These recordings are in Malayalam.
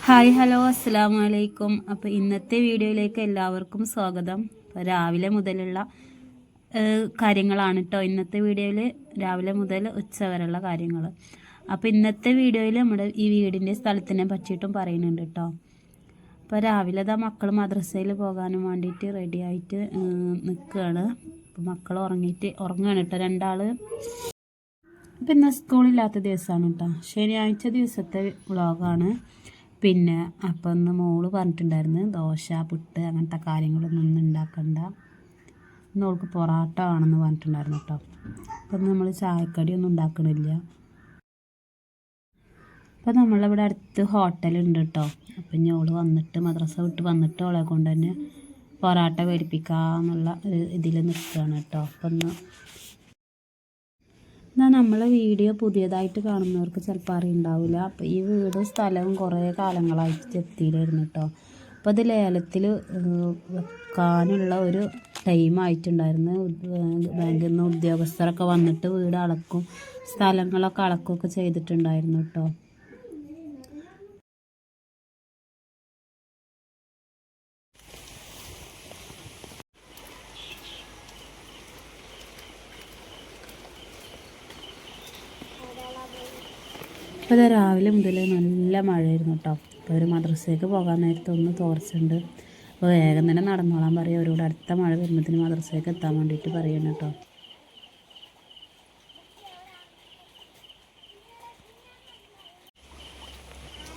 ഹായ് ഹലോ അസ്സലാമു അലൈക്കും. അപ്പോൾ ഇന്നത്തെ വീഡിയോയിലേക്ക് എല്ലാവർക്കും സ്വാഗതം. അപ്പോൾ രാവിലെ മുതലുള്ള കാര്യങ്ങളാണ് കേട്ടോ ഇന്നത്തെ വീഡിയോയിൽ. രാവിലെ മുതൽ ഉച്ച വരെയുള്ള കാര്യങ്ങൾ. അപ്പോൾ ഇന്നത്തെ വീഡിയോയിൽ നമ്മുടെ ഈ വീടിൻ്റെ സ്ഥലത്തിനെ പറ്റിയിട്ടും പറയുന്നുണ്ട് കേട്ടോ. അപ്പോൾ രാവിലെ മക്കൾ മദ്രസയിൽ പോകാനും വേണ്ടിയിട്ട് റെഡി ആയിട്ട് നിൽക്കുകയാണ്. അപ്പോൾ മക്കൾ ഉറങ്ങുകയാണ് കേട്ടോ രണ്ടാൾ. അപ്പോൾ ഇന്ന് സ്കൂളില്ലാത്ത ദിവസമാണ് കേട്ടോ, ശനിയാഴ്ച ദിവസത്തെ വ്ളോഗാണ്. പിന്നെ അപ്പം ഇന്ന് മോള് പറഞ്ഞിട്ടുണ്ടായിരുന്നു ദോശ പുട്ട് അങ്ങനത്തെ കാര്യങ്ങളൊന്നും ഉണ്ടാക്കണ്ട, ഇന്ന് അവൾക്ക് പൊറാട്ട വേണമെന്ന് പറഞ്ഞിട്ടുണ്ടായിരുന്നു കേട്ടോ. അപ്പം നമ്മൾ ചായക്കടിയൊന്നും ഉണ്ടാക്കണില്ല. അപ്പോൾ നമ്മളിവിടെ അടുത്ത് ഹോട്ടലുണ്ട് കേട്ടോ. അപ്പം ഇനി അവൾ വന്നിട്ട് മദ്രസ വിട്ട് വന്നിട്ട് അവളെ കൊണ്ട് തന്നെ പൊറാട്ട മേടിപ്പിക്കാമെന്നുള്ള ഇതിൽ നിൽക്കുകയാണ് കേട്ടോ. അപ്പം എന്നാൽ നമ്മളെ വീഡിയോ പുതിയതായിട്ട് കാണുന്നവർക്ക് ചിലപ്പോൾ അറിയുണ്ടാവില്ല. അപ്പോൾ ഈ വീടും സ്ഥലവും കുറേ കാലങ്ങളായിട്ട് എത്തിയില്ലായിരുന്നു കേട്ടോ. അപ്പോൾ അത് ലേലത്തിൽ വെക്കാനുള്ള ഒരു ടൈം ആയിട്ടുണ്ടായിരുന്നു. ബാങ്കിൽ നിന്ന് ഉദ്യോഗസ്ഥരൊക്കെ വന്നിട്ട് വീട് അളക്കും സ്ഥലങ്ങളൊക്കെ അളക്കുകയൊക്കെ ചെയ്തിട്ടുണ്ടായിരുന്നു കേട്ടോ. അപ്പോൾ അത് രാവിലെ മുതൽ നല്ല മഴയായിരുന്നു കേട്ടോ. അപ്പോൾ ഒരു മദ്രസയ്ക്ക് പോകാൻ നേരത്തെ ഒന്ന് തോർച്ചുണ്ട്. അപ്പോൾ വേഗം തന്നെ നടന്നോളാൻ പറയും അവരോട്. അടുത്ത മഴ വരുമ്പോഴത്തേന് മദ്രസയ്ക്ക് എത്താൻ വേണ്ടിയിട്ട് പറയണം കേട്ടോ.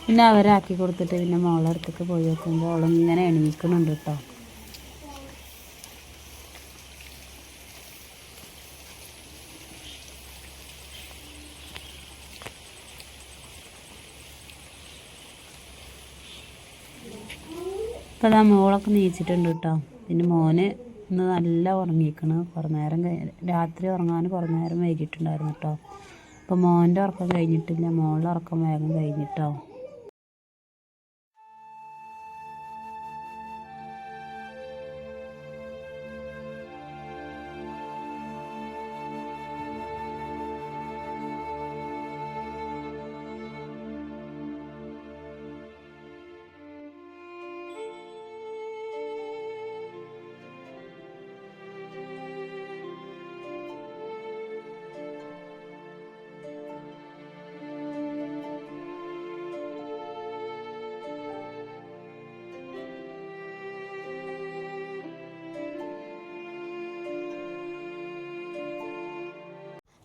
പിന്നെ അവരാക്കി കൊടുത്തിട്ട് പിന്നെ മോളെ അടുത്തേക്ക് പോയി നോക്കുമ്പോൾ അവളിങ്ങനെ എണീക്കുന്നുണ്ട് കേട്ടോ. ഇപ്പോൾ മോളൊക്കെ നീച്ചിട്ടുണ്ട് കേട്ടോ. പിന്നെ മോന് ഇന്ന് നല്ല ഉറങ്ങിയിരിക്കണം. കുറേ നേരം രാത്രി ഉറങ്ങാൻ കുറേ നേരം വൈകിട്ടുണ്ടായിരുന്നു കേട്ടോ. അപ്പോൾ മോൻ്റെ ഉറക്കം കഴിഞ്ഞിട്ടില്ല, മോളുടെ ഉറക്കം വേഗം കഴിഞ്ഞിട്ടോ.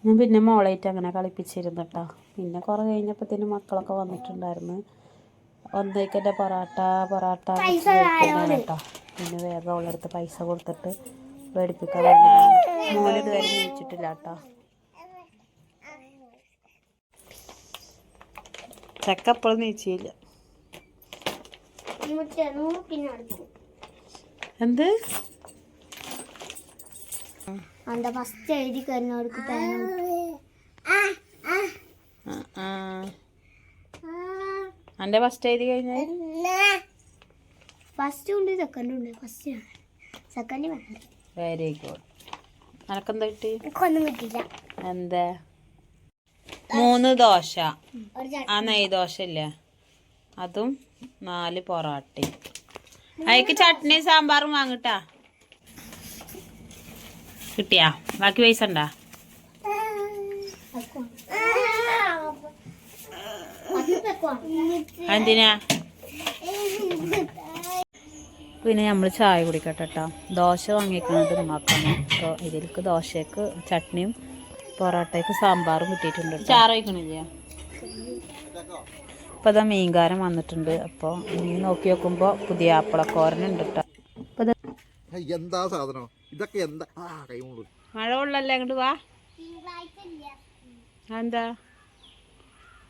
ഞാൻ പിന്നെ മോളായിട്ട് അങ്ങനെ കളിപ്പിച്ചിരുന്നു കേട്ടോ. പിന്നെ കുറേ കഴിഞ്ഞപ്പോഴത്തേനും മക്കളൊക്കെ വന്നിട്ടുണ്ടായിരുന്നു. ഒന്നേക്കൻ്റെ പൊറാട്ട കേട്ടോ. പിന്നെ വേഗം അവളടുത്ത് പൈസ കൊടുത്തിട്ട് മേടിപ്പിക്കാൻ വേണ്ടി മോന് ഇതുവരെ നീച്ചിട്ടില്ല കേട്ടോ. ചക്ക എപ്പോഴും നീച്ചില്ല. എന്ത് ഫസ്റ്റ് എഴുതി കഴിഞ്ഞവർക്ക് എൻ്റെ ഫസ്റ്റ് എഴുതി കഴിഞ്ഞാൽ ഫസ്റ്റ് ഉണ്ട് സെക്കൻഡ് ഉണ്ട്. ഫസ്റ്റ് സെക്കൻഡ് വേണ്ട. Very good. നിനക്കെന്താ കിട്ടി? ഒന്നും കിട്ടില്ല. എന്താ 3 ദോശ, ആ നെയ് ദോശ ഇല്ലേ അതും 4 പൊറാട്ടയും. അതിക്ക് ചട്നി സാമ്പാറും വാങ്ങിട്ടാ. കിട്ടിയാ? ബാക്കി പൈസ ഉണ്ടാ? എന്തിനാ? പിന്നെ നമ്മൾ ചായ കുടിക്കട്ടെ കേട്ടോ. ദോശ വാങ്ങിക്കുന്നത് നോക്കണം. അപ്പോൾ ഇതിലേക്ക് ദോശയ്ക്ക് ചട്നിയും പൊറോട്ടയ്ക്ക് സാമ്പാറും കിട്ടിയിട്ടുണ്ട്. ചാറ് വയ്ക്കണില്ല. അപ്പോൾ അതാ മീൻകാരൻ വന്നിട്ടുണ്ട്. അപ്പോൾ മീൻ നോക്കി നോക്കുമ്പോൾ പുതിയ ആപ്പിളക്കോരനുണ്ട് കേട്ടോ. അപ്പോൾ എന്താ സാധനം ഇതൊക്കെ? എന്താ മഴ കൊള്ളല്ലേ? അങ്ങോട്ട് വാ. എന്താ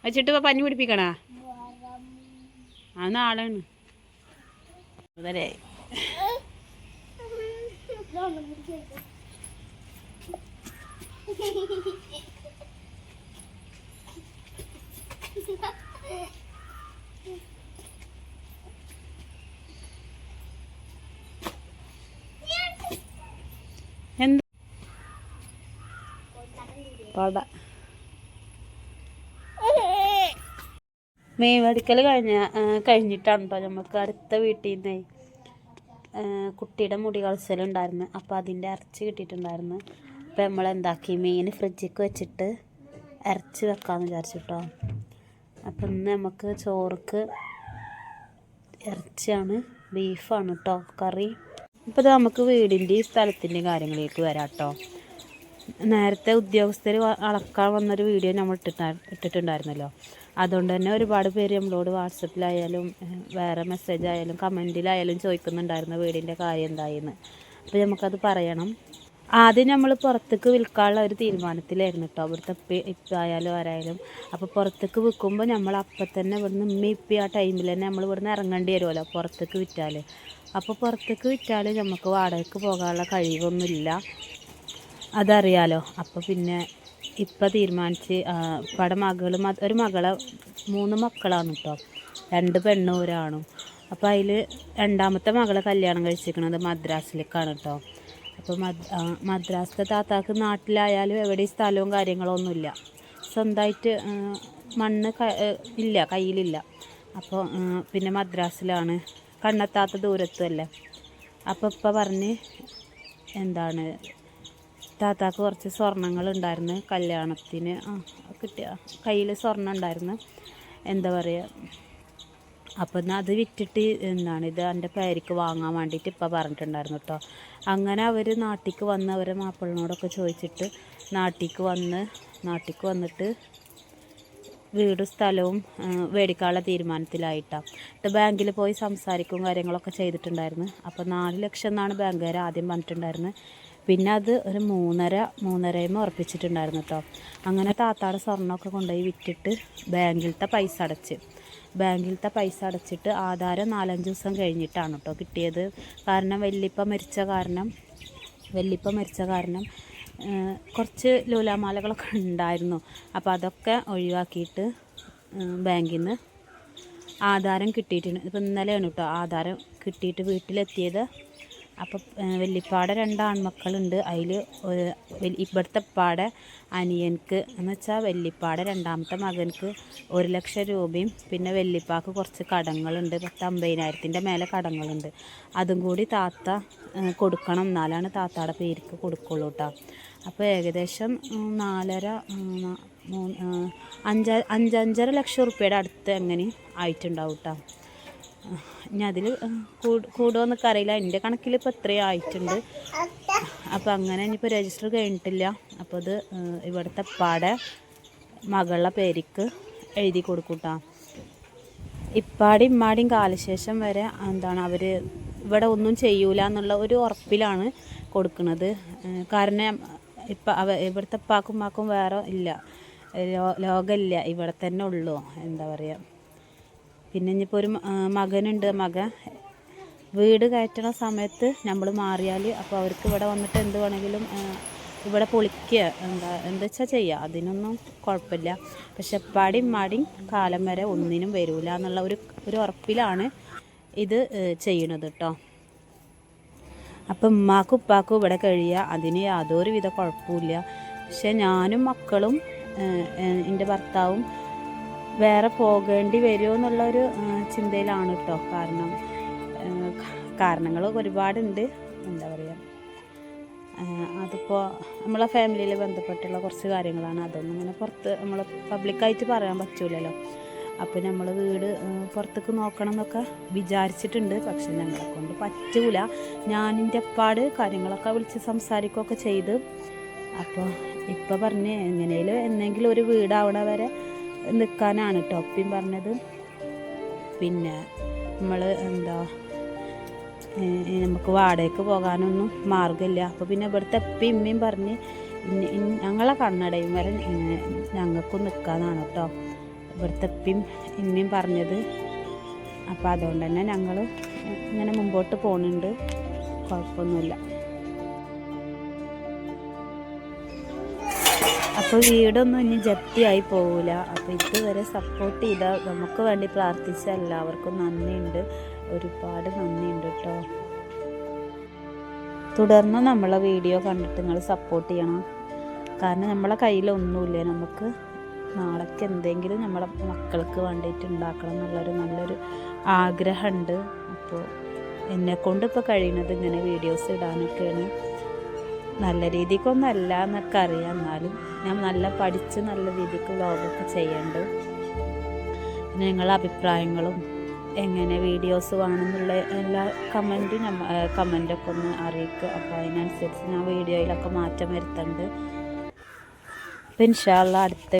വെച്ചിട്ട് പനി പിടിപ്പിക്കണ? അത് നാളാണ്. അതല്ലേ എന്താ പട മീൻ മേടിക്കൽ കഴിഞ്ഞിട്ടാണ് കേട്ടോ നമുക്ക് അടുത്ത വീട്ടിൽ നിന്ന് കുട്ടിയുടെ മുടി കളച്ചലുണ്ടായിരുന്നു. അപ്പോൾ അതിൻ്റെ ഇറച്ചി കിട്ടിയിട്ടുണ്ടായിരുന്നു. അപ്പോൾ നമ്മളെന്താക്കി മീൻ ഫ്രിഡ്ജിക്ക് വെച്ചിട്ട് ഇറച്ചി വെക്കാമെന്ന് വിചാരിച്ചു കേട്ടോ. അപ്പം ഇന്ന് നമുക്ക് ചോറുക്ക് ഇറച്ചിയാണ്, ബീഫാണ് കേട്ടോ കറി. ഇപ്പോൾ ഇത് നമുക്ക് വീടിൻ്റെയും സ്ഥലത്തിൻ്റെയും കാര്യങ്ങളിലേക്ക് വരാം കേട്ടോ. നേരത്തെ ഉദ്യോഗസ്ഥർ അളക്കാൻ വന്നൊരു വീഡിയോ നമ്മൾ ഇട്ടിട്ടുണ്ടായിരുന്നല്ലോ. അതുകൊണ്ട് തന്നെ ഒരുപാട് പേര് നമ്മളോട് വാട്സപ്പിലായാലും വേറെ മെസ്സേജ് ആയാലും കമൻറ്റിലായാലും ചോദിക്കുന്നുണ്ടായിരുന്നു വീടിൻ്റെ കാര്യം എന്തായെന്ന്. അപ്പോൾ നമുക്കത് പറയണം. ആദ്യം നമ്മൾ പുറത്തേക്ക് വിൽക്കാനുള്ള ഒരു തീരുമാനത്തിലായിരുന്നു കേട്ടോ, ഇവിടുത്തെ ഇപ്പായാലും ആരായാലും. അപ്പോൾ പുറത്തേക്ക് വിൽക്കുമ്പോൾ നമ്മൾ അപ്പം തന്നെ ഇവിടുന്ന് ഇപ്പി ആ ടൈമിൽ തന്നെ നമ്മൾ ഇവിടുന്ന് ഇറങ്ങേണ്ടി വരുമല്ലോ പുറത്തേക്ക് വിറ്റാൽ. അപ്പോൾ പുറത്തേക്ക് വിറ്റാൽ നമുക്ക് വാടകയ്ക്ക് പോകാനുള്ള കഴിവൊന്നുമില്ല, അതറിയാലോ. അപ്പോൾ പിന്നെ ഇപ്പം തീരുമാനിച്ച് ഇവിടെ ഒരു മകളെ 3 മക്കളാണ് കേട്ടോ, 2 പെണ്ണും 1 ആണും. അപ്പോൾ അതിൽ രണ്ടാമത്തെ മകളെ കല്യാണം കഴിച്ചിരിക്കുന്നത് മദ്രാസിലേക്കാണ് കേട്ടോ. അപ്പോൾ മദ്രാസിലെ താത്താക്ക് നാട്ടിലായാലും എവിടെയും സ്ഥലവും കാര്യങ്ങളൊന്നുമില്ല, സ്വന്തമായിട്ട് മണ്ണ് ഇല്ല, കയ്യിലില്ല. അപ്പോൾ പിന്നെ മദ്രാസിലാണ്, കണ്ണെത്താത്ത ദൂരത്തുമല്ലേ. അപ്പോൾ ഇപ്പം പറഞ്ഞ് എന്താണ് താത്താക്ക് കുറച്ച് സ്വർണ്ണങ്ങളുണ്ടായിരുന്നു കല്യാണത്തിന് കിട്ടിയ കയ്യിൽ സ്വർണ്ണം ഉണ്ടായിരുന്നു, എന്താ പറയുക. അപ്പം എന്നാൽ അത് വിറ്റിട്ട് ഇത് എൻ്റെ പേരിക്ക് വാങ്ങാൻ വേണ്ടിയിട്ട് ഇപ്പം പറഞ്ഞിട്ടുണ്ടായിരുന്നു കേട്ടോ. അങ്ങനെ അവർ നാട്ടിലേക്ക് വന്ന് അവരെ മാപ്പിളിനോടൊക്കെ ചോദിച്ചിട്ട് നാട്ടിലേക്ക് വന്നിട്ട് വീടും സ്ഥലവും മേടിക്കാനുള്ള തീരുമാനത്തിലായിട്ടാണ്. ബാങ്കിൽ പോയി സംസാരിക്കും കാര്യങ്ങളൊക്കെ ചെയ്തിട്ടുണ്ടായിരുന്നു. അപ്പോൾ 4 ലക്ഷം എന്നാണ് ബാങ്കുകാർ ആദ്യം പറഞ്ഞിട്ടുണ്ടായിരുന്നത്. പിന്നെ അത് ഒരു 3.5 ഉറപ്പിച്ചിട്ടുണ്ടായിരുന്നു കേട്ടോ. അങ്ങനെ താത്താടെ സ്വർണ്ണമൊക്കെ കൊണ്ടുപോയി വിറ്റിട്ട് ബാങ്കിലത്തെ പൈസ അടച്ചിട്ട് ആധാരം 4-5 ദിവസം കഴിഞ്ഞിട്ടാണ് കേട്ടോ കിട്ടിയത്. കാരണം വല്യപ്പ മരിച്ച കാരണം കുറച്ച് ലൂലാമാലകളൊക്കെ ഉണ്ടായിരുന്നു. അപ്പോൾ അതൊക്കെ ഒഴിവാക്കിയിട്ട് ബാങ്കിൽ നിന്ന് ആധാരം കിട്ടിയിട്ടുണ്ട്. ഇപ്പം ഇന്നലെയാണ് കേട്ടോ ആധാരം കിട്ടിയിട്ട് വീട്ടിലെത്തിയത്. അപ്പം വല്യപ്പാടെ 2 ആൺമക്കളുണ്ട്. അതിൽ ഇവിടുത്തെ ഉപ്പാടെ അനിയൻക്ക് എന്ന് വെച്ചാൽ വല്യപ്പാടെ 2ാമത്തെ മകൻക്ക് 1 ലക്ഷം രൂപയും പിന്നെ വല്യപ്പാക്ക് കുറച്ച് കടങ്ങളുണ്ട്, 50,000-ൻ്റെ മേലെ കടങ്ങളുണ്ട്. അതും കൂടി താത്ത കൊടുക്കണം, എന്നാലാണ് താത്താടെ പേർക്ക് കൊടുക്കുള്ളൂ കേട്ടോ. അപ്പോൾ ഏകദേശം 5.5 ലക്ഷം റുപ്യയുടെ അടുത്ത് എങ്ങനെ ആയിട്ടുണ്ടാവും കേട്ടോ. ഇനി അതിൽ കൂടുമോയെന്നൊക്കെ അറിയില്ല, എൻ്റെ കണക്കിൽ ഇപ്പോൾ ഇത്രയും ആയിട്ടുണ്ട്. അപ്പോൾ അങ്ങനെ ഇനിയിപ്പോൾ രജിസ്റ്റർ കഴിഞ്ഞിട്ടില്ല. അപ്പോൾ ഇത് ഇവിടുത്തെ ഉപ്പാടെ മകളുടെ പേരിക്ക് എഴുതി കൊടുക്കൂട്ടാ. ഇമ്മാടിയും കാലശേഷം വരെ അവർ ഇവിടെ ഒന്നും ചെയ്യൂല എന്നുള്ള ഒരു ഉറപ്പിലാണ് കൊടുക്കുന്നത്. കാരണം ഇവിടുത്തെ ഉപ്പാക്കും ഉമ്മാക്കും വേറെ ഇല്ല, ലോകമില്ല, ഇവിടെ തന്നെ ഉള്ളൂ, എന്താ പറയുക. പിന്നെ ഇനിയിപ്പോൾ ഒരു മകനുണ്ട്. മകൻ വീട് കയറ്റണ സമയത്ത് നമ്മൾ മാറിയാൽ അപ്പോൾ അവർക്ക് ഇവിടെ വന്നിട്ട് എന്ത് വേണമെങ്കിലും ഇവിടെ പൊളിക്കുക എന്താ വെച്ചാൽ ചെയ്യുക, അതിനൊന്നും കുഴപ്പമില്ല. പക്ഷെ ഉമ്മാടിയും കാലം വരെ ഒന്നിനും വരില്ല എന്നുള്ള ഒരു ഉറപ്പിലാണ് ഇത് ചെയ്യണത് കേട്ടോ. അപ്പം ഉമ്മാക്കും ഉപ്പാക്കും ഇവിടെ കഴിയുക, അതിന് യാതൊരു വിധ കുഴപ്പമില്ല. പക്ഷെ ഞാനും മക്കളും എൻ്റെ ഭർത്താവും വേറെ പോകേണ്ടി വരുമോ എന്നുള്ളൊരു ചിന്തയിലാണ് കേട്ടോ. കാരണങ്ങൾ ഒരുപാടുണ്ട്, എന്താ പറയുക. അതിപ്പോൾ നമ്മളെ ഫാമിലിയിൽ ബന്ധപ്പെട്ടുള്ള കുറച്ച് കാര്യങ്ങളാണ്. അതൊന്നും ഇങ്ങനെ പുറത്ത് നമ്മൾ പബ്ലിക്കായിട്ട് പറയാൻ പറ്റൂലല്ലോ. അപ്പോൾ നമ്മൾ വീട് പുറത്തേക്ക് നോക്കണം എന്നൊക്കെ വിചാരിച്ചിട്ടുണ്ട്. പക്ഷെ ഞങ്ങളെ കൊണ്ട് പറ്റൂല. ഞാനിൻ്റെ ഉപ്പാട് കാര്യങ്ങളൊക്കെ വിളിച്ച് സംസാരിക്കുകയൊക്കെ ചെയ്ത്. അപ്പോൾ ഇപ്പം പറഞ്ഞ് എന്നെങ്കിലും ഒരു വീടാവണ വരെ നിൽക്കാനാണ് കേട്ടോ ഒപ്പിയും പറഞ്ഞത്. പിന്നെ നമ്മൾ നമുക്ക് വാടകയ്ക്ക് പോകാനൊന്നും മാർഗമില്ല. അപ്പോൾ പിന്നെ ഇവിടുത്തെ ഉപ്പയും ഉമ്മയും പറഞ്ഞ് ഞങ്ങളെ കണ്ണടയും വരെ ഞങ്ങൾക്കും നിൽക്കാനാണ് കേട്ടോ ഇവിടുത്തെ ഉപ്പയും ഉമ്മയും പറഞ്ഞത്. അപ്പോൾ അതുകൊണ്ട് തന്നെ ഞങ്ങൾ ഇങ്ങനെ മുമ്പോട്ട് പോകുന്നുണ്ട്, കുഴപ്പമൊന്നുമില്ല. അപ്പോൾ വീടൊന്നും ഇനി ജപ്തിയായി പോവില്ല. അപ്പോൾ ഇതുവരെ സപ്പോർട്ട് ചെയ്ത നമുക്ക് വേണ്ടി പ്രാർത്ഥിച്ച എല്ലാവർക്കും നന്ദിയുണ്ട്, ഒരുപാട് നന്ദിയുണ്ട് കേട്ടോ. തുടർന്ന് നമ്മളെ വീഡിയോ കണ്ടിട്ട് നിങ്ങൾ സപ്പോർട്ട് ചെയ്യണം. കാരണം നമ്മളെ കയ്യിലൊന്നുമില്ല, നമുക്ക് നാളേക്ക് എന്തെങ്കിലും നമ്മളെ മക്കൾക്ക് വേണ്ടിയിട്ട് ഉണ്ടാക്കണം എന്നുള്ളൊരു നല്ലൊരു ആഗ്രഹമുണ്ട്. അപ്പോൾ എന്നെക്കൊണ്ട് ഇപ്പോൾ കഴിയുന്നത് ഇങ്ങനെ വീഡിയോസ് ഇടാനൊക്കെയാണ്. നല്ല രീതിക്കൊന്നും അല്ല എന്നൊക്കെ അറിയാം, എന്നാലും ഞാൻ നല്ല പഠിച്ച് നല്ല രീതിക്ക് വ്ളോഗൊക്കെ ചെയ്യുന്നുണ്ട്. പിന്നെ നിങ്ങളുടെ അഭിപ്രായങ്ങളും എങ്ങനെ വീഡിയോസ് വേണമെന്നുള്ള എല്ലാ കമൻറ്റൊക്കെ ഒന്ന് അറിയിക്കുക. അപ്പോൾ അതിനനുസരിച്ച് ഞാൻ വീഡിയോയിലൊക്കെ മാറ്റം വരുത്തുന്നുണ്ട്. അപ്പോൾ ഇൻഷാ അല്ലാഹ് അടുത്ത